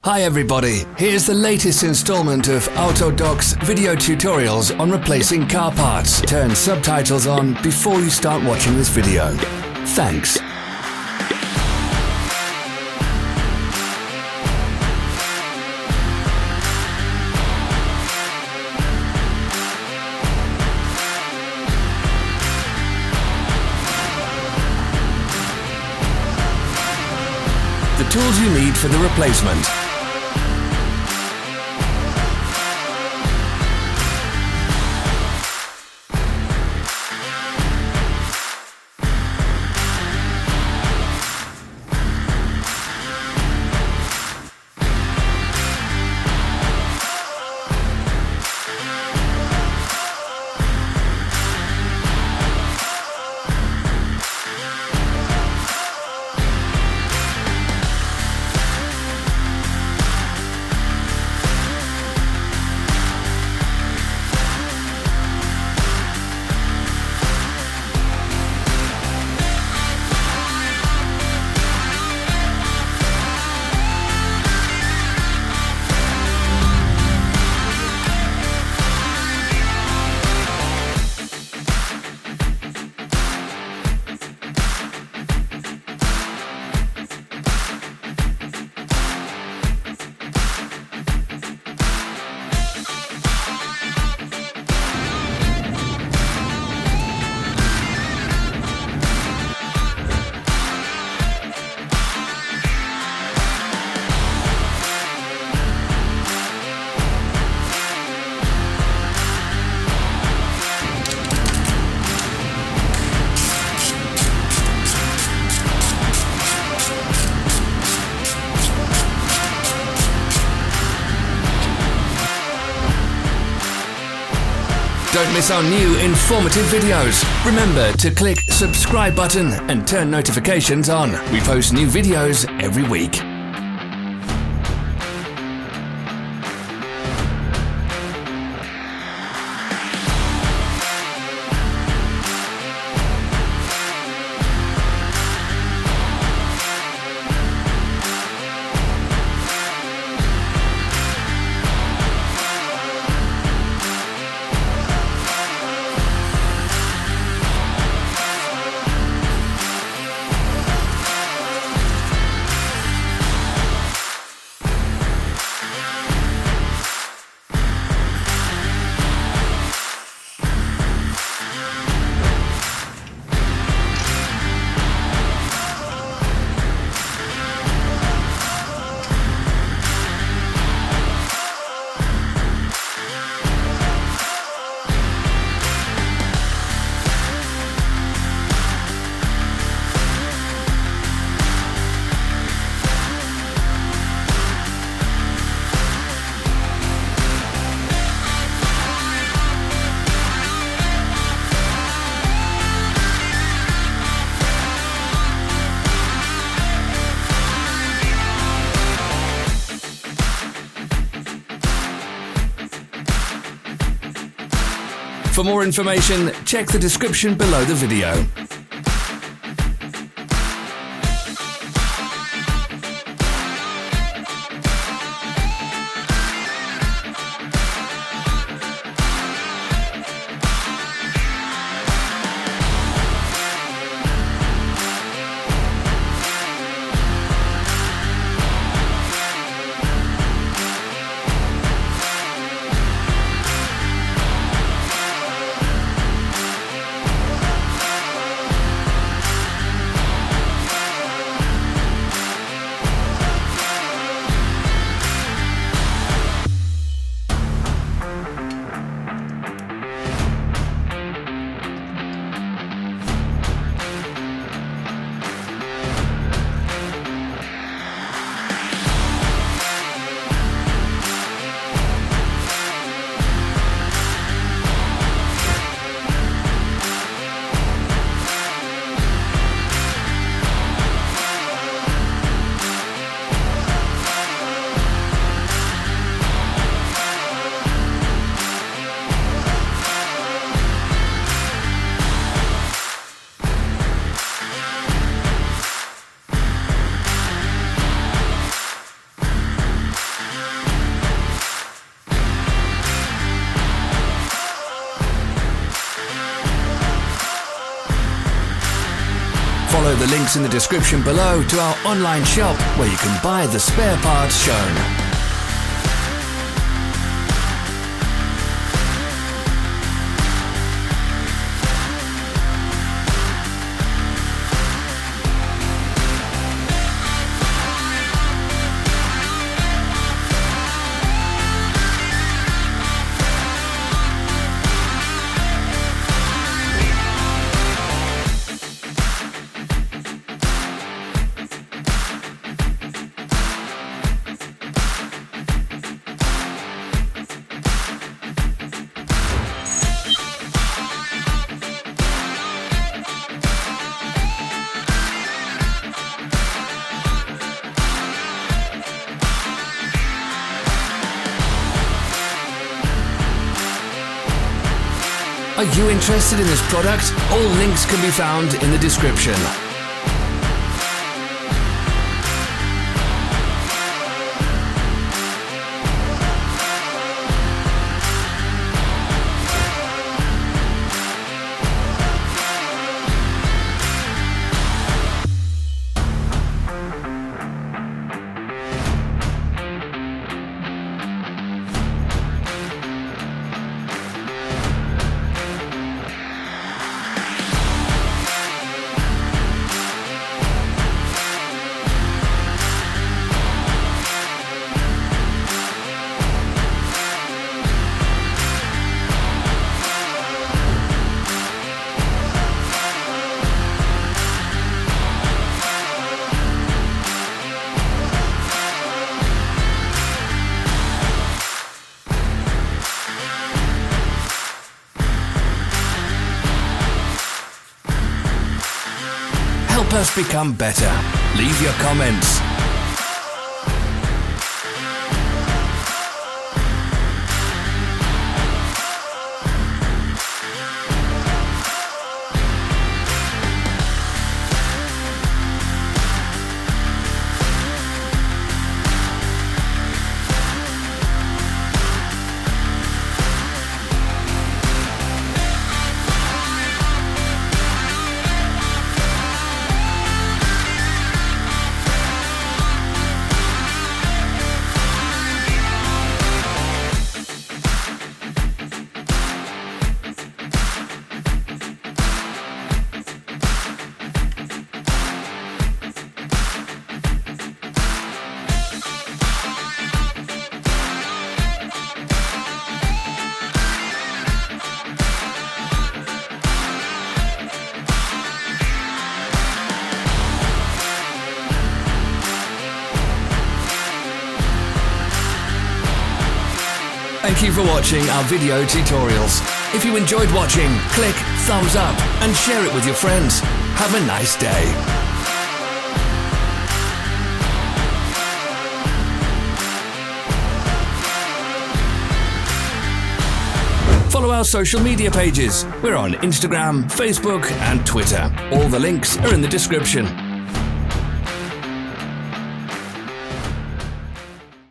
Hi everybody, here's the latest installment of Autodoc's video tutorials on replacing car parts. Turn subtitles on before you start watching this video. Thanks. The tools you need for the replacement. Don't miss our new informative videos. Remember to click subscribe button and turn notifications on. We post new videos every week. For more information, check the description below the video. the links in the description below to our online shop where you can buy the spare parts shown. Are you interested in this product? All links can be found in the description. Help us become better. Leave your comments. Thank you for watching our video tutorials. If you enjoyed watching, click thumbs up and share it with your friends. Have a nice day. Follow our social media pages. We're on Instagram, Facebook and Twitter. All the links are in the description.